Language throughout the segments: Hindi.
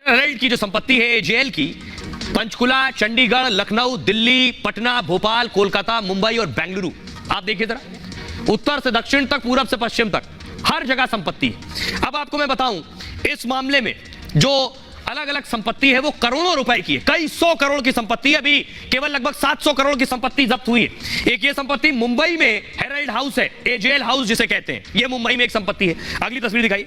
हेराल्ड की जो संपत्ति है एजेएल की, पंचकुला, चंडीगढ़, लखनऊ, दिल्ली, पटना, भोपाल, कोलकाता, मुंबई और बेंगलुरु, आप देखिए जरा, उत्तर से दक्षिण तक, पूरब से पश्चिम तक, हर जगह संपत्ति है। अब आपको मैं बताऊं, इस मामले में जो अलग अलग संपत्ति है वो करोड़ों रुपए की है, कई 100 करोड़ की संपत्ति, अभी केवल लगभग 700 करोड़ की संपत्ति जब्त हुई है। एक ये संपत्ति मुंबई में हेराल्ड हाउस है, एजेएल हाउस जिसे कहते हैं, ये मुंबई में एक संपत्ति है। अगली तस्वीर दिखाई,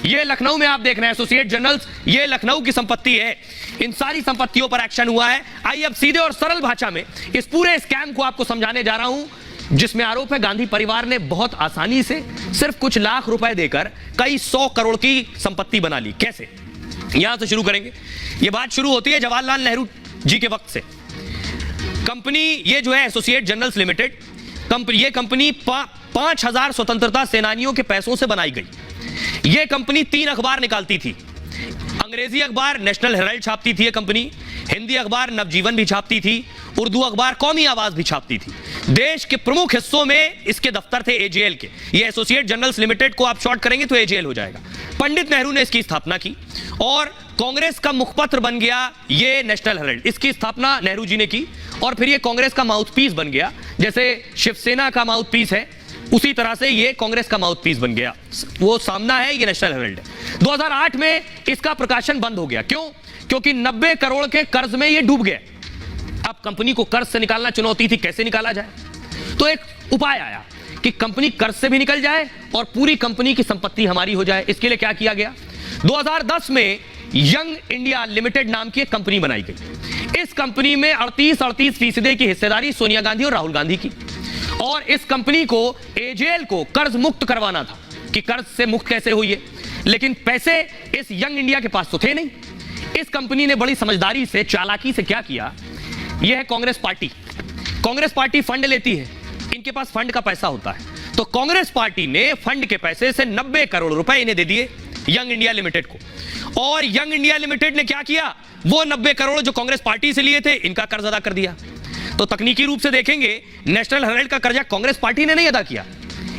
ये लखनऊ में आप देख रहे हैं एसोसिएट जर्नल्स, ये लखनऊ की संपत्ति है। इन सारी संपत्तियों पर एक्शन हुआ है। आइए अब सीधे और सरल भाषा में इस पूरे स्कैम को आपको समझाने जा रहा हूं, जिसमें आरोप है गांधी परिवार ने बहुत आसानी से सिर्फ कुछ लाख रुपए देकर कई 100 करोड़ की संपत्ति बना ली। कैसे, यहां से शुरू करेंगे। यह बात शुरू होती है जवाहरलाल नेहरू जी के वक्त से। कंपनी ये जो है एसोसिएट जर्नल्स लिमिटेड, ये कंपनी 5000 स्वतंत्रता सेनानियों के पैसों से बनाई गई। यह कंपनी 3 अखबार निकालती थी। अंग्रेजी अखबार नेशनल हेराल्ड छापती थी ये कंपनी, हिंदी अखबार नवजीवन भी छापती थी, उर्दू अखबार कौमी आवाज भी छापती थी। देश के प्रमुख हिस्सों में इसके दफ्तर थे एजेएल के। ये एसोसिएट जर्नल्स लिमिटेड को आप शॉर्ट करेंगे तो एजेएल हो जाएगा। पंडित नेहरू ने इसकी स्थापना की और कांग्रेस का मुखपत्र बन गया ये नेशनल हेराल्ड। इसकी स्थापना नेहरू जी ने की और फिर ये कांग्रेस का माउथपीस बन गया। जैसे शिवसेना का माउथपीस है, उसी तरह से ये कांग्रेस का माउथपीस बन गया। वो सामना है, ये नेशनल हेराल्ड है। 2008 में इसका प्रकाशन बंद हो गया। क्यों? क्योंकि 90 करोड़ के कर्ज में ये डूब गया। अब कंपनी को कर्ज से निकालना चुनौती थी, कैसे निकाला जाए? तो एक उपाय आया कि कंपनी कर्ज से भी निकल जाए और पूरी कंपनी की संपत्ति हमारी हो जाए। इसके लिए क्या किया गया? 2010 में यंग इंडिया लिमिटेड नाम की एक कंपनी बनाई गई। इस कंपनी में 38% की हिस्सेदारी सोनिया गांधी और राहुल गांधी की। और इस कंपनी को एजेएल को कर्ज मुक्त करवाना था कि कर्ज से मुक्त कैसे हुई है, लेकिन पैसे इस यंग इंडिया के पास तो थे नहीं। इस कंपनी ने बड़ी समझदारी से, चालाकी से क्या किया? यह है Congress party. Congress party fund लेती है, इनके पास फंड का पैसा होता है, तो कांग्रेस पार्टी ने फंड के पैसे से 90 करोड़ रुपए इन्हें दे दिए यंग इंडिया लिमिटेड को। और यंग इंडिया लिमिटेड ने क्या किया? वो 90 करोड़ जो कांग्रेस पार्टी से लिए थे, इनका कर्ज अदा कर दिया। तो तकनीकी रूप से देखेंगे, नेशनल हेराल्ड का कर्जा कांग्रेस पार्टी ने नहीं अदा किया,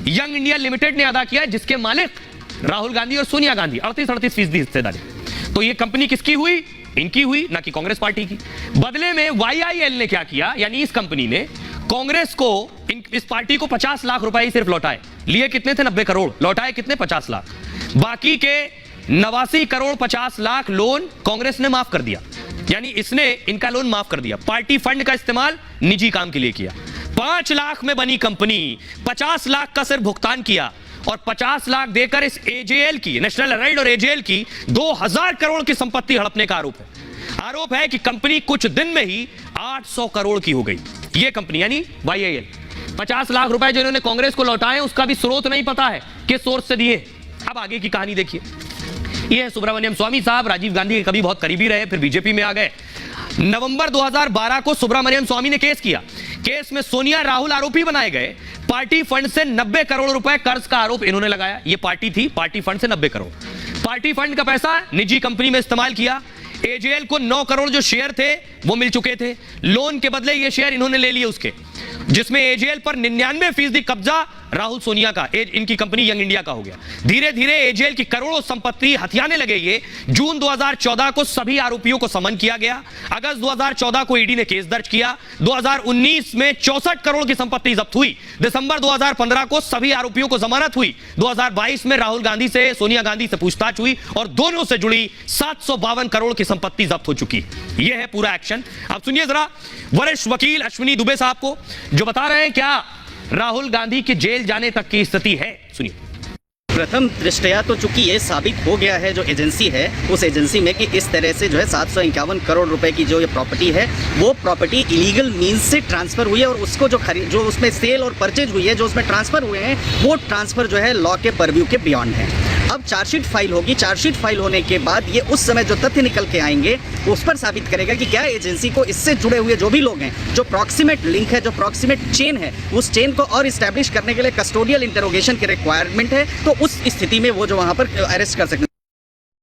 यंग इंडिया लिमिटेड ने अदा किया, जिसके मालिक राहुल गांधी और सोनिया गांधी, 38% हिस्सेदारी। तो ये कंपनी किसकी हुई? इनकी हुई, ना कि कांग्रेस पार्टी की। बदले में वाईआईएल ने क्या किया, यानी इस कंपनी ने कांग्रेस को, इस पार्टी को 50 लाख रुपए ही सिर्फ लौटाए। लिए कितने थे? 90 करोड़। लौटाए कितने? 50 लाख। बाकी के 89 करोड़ 50 लाख लोन कांग्रेस ने माफ कर दिया, यानी इसने इनका लोन माफ कर दिया। पार्टी फंड का इस्तेमाल निजी काम के लिए किया। 5 लाख में बनी कंपनी 50 लाख का सिर्फ भुगतान किया और 50 लाख देकर इस एजेएल की, नेशनल हेराल्ड और एजेएल की 2000 करोड़ की संपत्ति हड़पने का आरोप है। आरोप है कि कंपनी कुछ दिन में ही 800 करोड़ की हो गई। ये कंपनी यानी वाईआईएल। 50 लाख रुपए जो इन्होंने कांग्रेस को लौटाए, उसका भी स्रोत नहीं पता है, किस सोर्स से दिए। अब आगे की कहानी देखिए। ये है सुब्रमण्यम स्वामी साहब, राजीव गांधी के कभी बहुत करीबी रहे, फिर बीजेपी में आ गए। नवंबर 2012 को सुब्रमण्यम स्वामी ने केस किया। केस में सोनिया, राहुल आरोपी बनाए गए। पार्टी फंड से 90 करोड़ रुपए कर्ज का आरोप इन्होंने लगाया। ये पार्टी थी, पार्टी फंड से 90 करोड़। पार्टी फंड का पैसा निजी कंपनी में इस्तेमाल किया। एजेएल को 9 करोड़ जो शेयर थे वो मिल चुके थे। लोन के बदले ये शेयर इन्होंने ले लिए उसके, जिसमें एजेएल पर 99% कब्जा राहुल सोनिया का, इनकी कंपनी यंग इंडिया का हो गया। धीरे धीरे एजेएल की करोड़ों संपत्ति हथियाने लगे ये। जून 2014 को सभी आरोपियों को समन किया गया। अगस्त 2014 को ईडी ने केस दर्ज किया। 2019 में 64 करोड़ की संपत्ति जब्त हुई। दिसंबर 2015 को सभी आरोपियों को जमानत हुई। 2022 में राहुल गांधी से, सोनिया गांधी से पूछताछ हुई और दोनों से जुड़ी 752 करोड़ की संपत्ति जब्त हो चुकी। यह है पूरा एक्शन। अब सुनिए जरा वरिष्ठ वकील अश्विनी दुबे साहब को, जो बता रहे हैं क्या राहुल गांधी के जेल जाने तक की स्थिति है। सुनिए। प्रथम दृष्टया तो चूंकि ये साबित हो गया है जो एजेंसी है, उस एजेंसी में कि इस तरह से जो है 751 करोड़ रुपए की जो ये प्रॉपर्टी है, वो प्रॉपर्टी इलीगल मींस से ट्रांसफर हुई है और उसको जो उसमें सेल और परचेज हुई है, जो उसमें ट्रांसफर हुए हैं, वो ट्रांसफर जो है लॉ के परव्यू के बियॉन्ड है। अब चार्जशीट फाइल होगी। चार्जशीट फाइल होने के बाद ये उस समय जो तथ्य निकल के आएंगे उस पर साबित करेगा कि क्या एजेंसी को इससे जुड़े हुए जो भी लोग हैं, जो प्रॉक्सिमेट लिंक है, जो प्रॉक्सिमेट चेन है, उस चेन को और इस्टेब्लिश करने के लिए कस्टोडियल इंटरोगेशन की रिक्वायरमेंट है। तो उस स्थिति में वो जो वहाँ पर अरेस्ट कर सकते हैं।